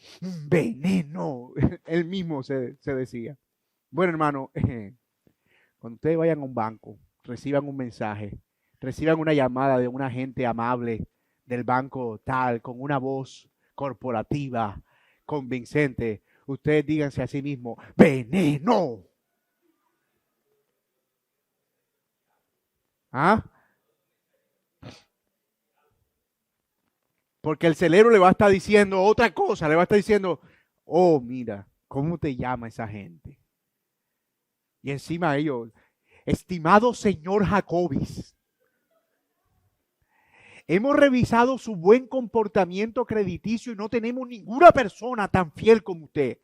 veneno, él mismo se decía. Bueno, hermano, cuando ustedes vayan a un banco, reciban un mensaje, reciban una llamada de un agente amable del banco tal, con una voz corporativa, convincente, ustedes díganse a sí mismos, veneno. ¿Ah? Porque el cerebro le va a estar diciendo otra cosa, le va a estar diciendo, oh, mira, ¿cómo te llama esa gente? Y encima ellos, estimado señor Jacobis, hemos revisado su buen comportamiento crediticio y no tenemos ninguna persona tan fiel como usted.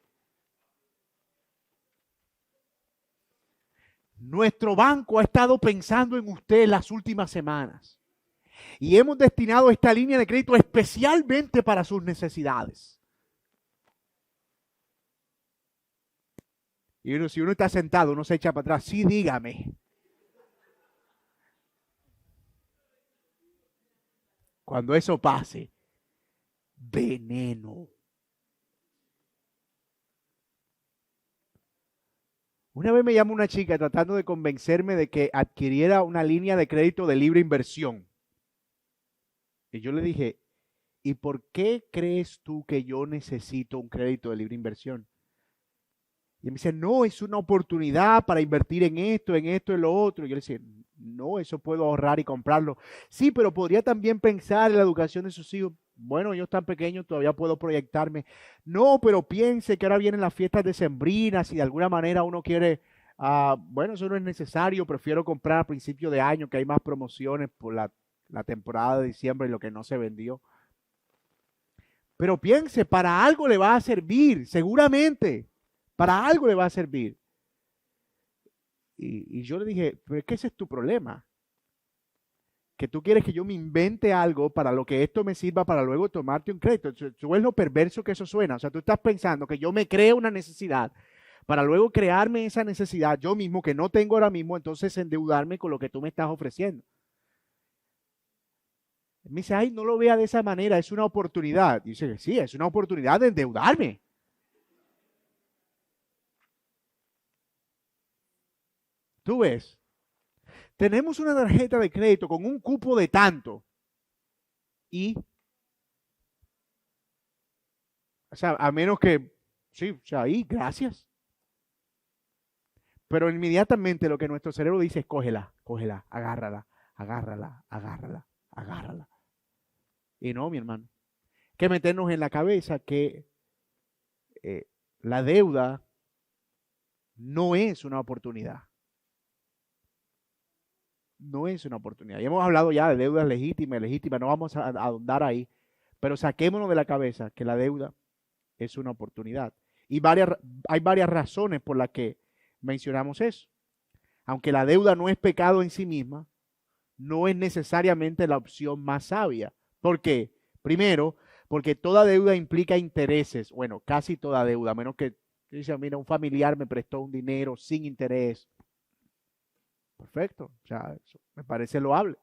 Nuestro banco ha estado pensando en usted las últimas semanas y hemos destinado esta línea de crédito especialmente para sus necesidades. Y si uno está sentado, uno se echa para atrás, sí, dígame. Cuando eso pase, veneno. Una vez me llamó una chica tratando de convencerme de que adquiriera una línea de crédito de libre inversión. Y yo le dije, ¿y por qué crees tú que yo necesito un crédito de libre inversión? Y me dice, no, es una oportunidad para invertir en esto, en lo otro. Y yo le decía, no, eso puedo ahorrar y comprarlo. Sí, pero podría también pensar en la educación de sus hijos. Bueno, ellos tan pequeños, todavía puedo proyectarme. No, pero piense que ahora vienen las fiestas decembrinas y de alguna manera uno quiere, bueno, eso no es necesario, prefiero comprar a principio de año que hay más promociones por la temporada de diciembre y lo que no se vendió. Pero piense, para algo le va a servir, seguramente, para algo le va a servir. Y yo le dije, pero es que ese es tu problema. Que tú quieres que yo me invente algo para lo que esto me sirva para luego tomarte un crédito. Tú ves lo perverso que eso suena. O sea, tú estás pensando que yo me creo una necesidad para luego crearme esa necesidad yo mismo que no tengo ahora mismo, entonces endeudarme con lo que tú me estás ofreciendo. Me dice, ay, no lo vea de esa manera, es una oportunidad. Dice, sí, es una oportunidad de endeudarme. Tú ves, tenemos una tarjeta de crédito con un cupo de tanto y, o sea, a menos que, sí, o sea, ahí, gracias. Pero inmediatamente lo que nuestro cerebro dice es cógela, cógela, agárrala, agárrala, agárrala, agárrala. Y no, mi hermano, que meternos en la cabeza que eh, la deuda no es una oportunidad. No es una oportunidad. Ya hemos hablado ya de deudas legítimas, ilegítimas, no vamos a ahondar ahí, pero saquémonos de la cabeza que la deuda es una oportunidad. Y hay varias razones por las que mencionamos eso. Aunque la deuda no es pecado en sí misma, no es necesariamente la opción más sabia. ¿Por qué? Primero, porque toda deuda implica intereses. Bueno, casi toda deuda, a menos que dice, mira, un familiar me prestó un dinero sin interés. Perfecto, o sea, eso me parece loable,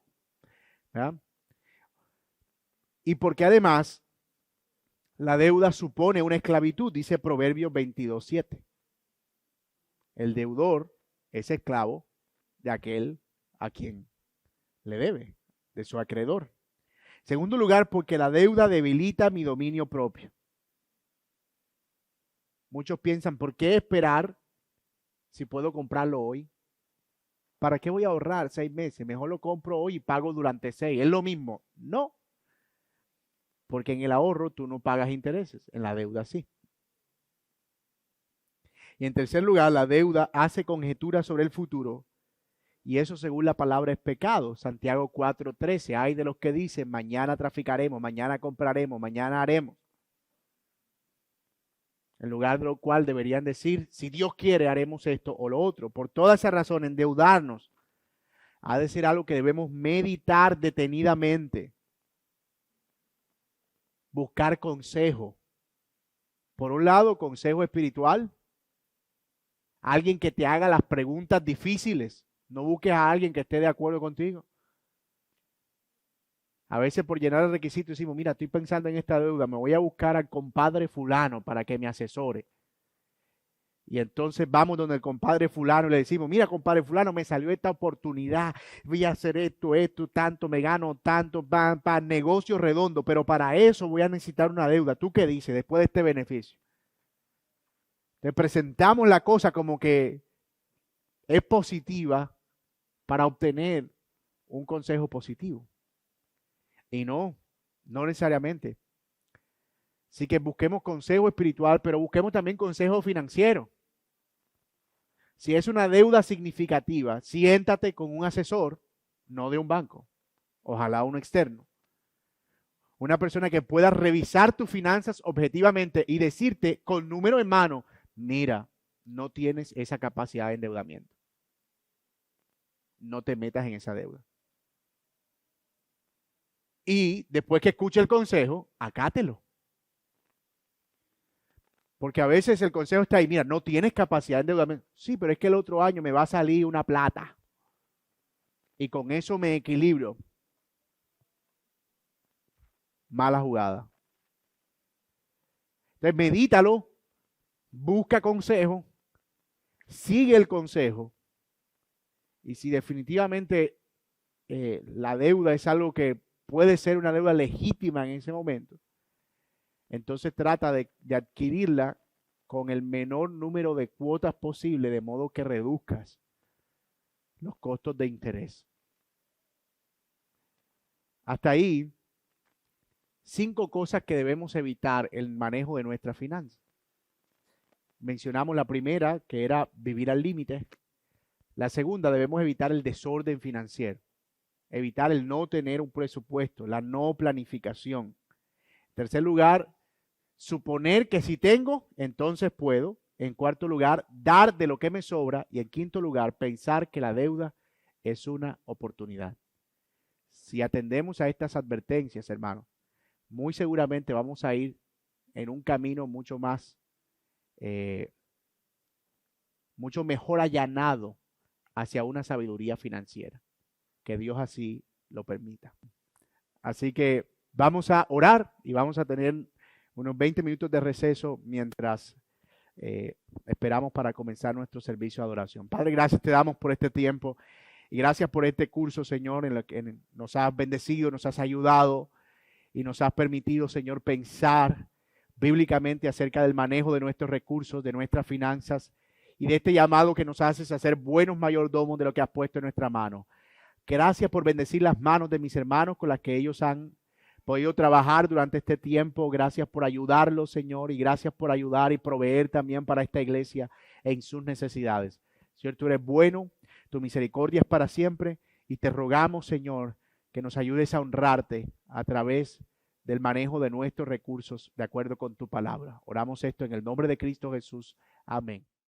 ¿verdad? Y porque además la deuda supone una esclavitud, dice Proverbios 22:7. El deudor es esclavo de aquel a quien le debe, de su acreedor. Segundo lugar, porque la deuda debilita mi dominio propio. Muchos piensan, ¿por qué esperar si puedo comprarlo hoy? ¿Para qué voy a ahorrar 6 meses? Mejor lo compro hoy y pago durante 6. ¿Es lo mismo? No, porque en el ahorro tú no pagas intereses, en la deuda sí. Y en tercer lugar, la deuda hace conjeturas sobre el futuro y eso según la palabra es pecado. Santiago 4:13, hay de los que dicen, mañana traficaremos, mañana compraremos, mañana haremos. En lugar de lo cual deberían decir, si Dios quiere, haremos esto o lo otro. Por toda esa razón, endeudarnos ha de ser algo que debemos meditar detenidamente. Buscar consejo. Por un lado, consejo espiritual. Alguien que te haga las preguntas difíciles. No busques a alguien que esté de acuerdo contigo. A veces por llenar el requisito decimos, mira, estoy pensando en esta deuda, me voy a buscar al compadre fulano para que me asesore. Y entonces vamos donde el compadre fulano y le decimos, mira, compadre fulano, me salió esta oportunidad, voy a hacer esto, tanto, me gano tanto, para negocio redondo, pero para eso voy a necesitar una deuda. ¿Tú qué dices después de este beneficio? Te presentamos la cosa como que es positiva para obtener un consejo positivo. Y no, no necesariamente. Así que busquemos consejo espiritual, pero busquemos también consejo financiero. Si es una deuda significativa, siéntate con un asesor, no de un banco, ojalá uno externo. Una persona que pueda revisar tus finanzas objetivamente y decirte con número en mano, mira, no tienes esa capacidad de endeudamiento. No te metas en esa deuda. Y después que escuche el consejo, acátelo. Porque a veces el consejo está ahí, mira, no tienes capacidad de endeudamiento. Sí, pero es que el otro año me va a salir una plata. Y con eso me equilibro. Mala jugada. Entonces medítalo, busca consejo, sigue el consejo. Y si definitivamente la deuda es algo que puede ser una deuda legítima en ese momento, entonces trata de adquirirla con el menor número de cuotas posible, de modo que reduzcas los costos de interés. Hasta ahí, 5 cosas que debemos evitar el manejo de nuestras finanzas. Mencionamos la primera, que era vivir al límite. La segunda, debemos evitar el desorden financiero. Evitar el no tener un presupuesto, la no planificación. En tercer lugar, suponer que si tengo, entonces puedo. En cuarto lugar, dar de lo que me sobra. Y en quinto lugar, pensar que la deuda es una oportunidad. Si atendemos a estas advertencias, hermanos, muy seguramente vamos a ir en un camino mucho más, mucho mejor allanado hacia una sabiduría financiera. Que Dios así lo permita. Así que vamos a orar y vamos a tener unos 20 minutos de receso mientras esperamos para comenzar nuestro servicio de adoración. Padre, gracias te damos por este tiempo y gracias por este curso, Señor, en el que nos has bendecido, nos has ayudado y nos has permitido, Señor, pensar bíblicamente acerca del manejo de nuestros recursos, de nuestras finanzas y de este llamado que nos haces a ser buenos mayordomos de lo que has puesto en nuestra mano. Gracias por bendecir las manos de mis hermanos con las que ellos han podido trabajar durante este tiempo. Gracias por ayudarlos, Señor, y gracias por ayudar y proveer también para esta iglesia en sus necesidades. Señor, tú eres bueno, tu misericordia es para siempre y te rogamos, Señor, que nos ayudes a honrarte a través del manejo de nuestros recursos de acuerdo con tu palabra. Oramos esto en el nombre de Cristo Jesús. Amén.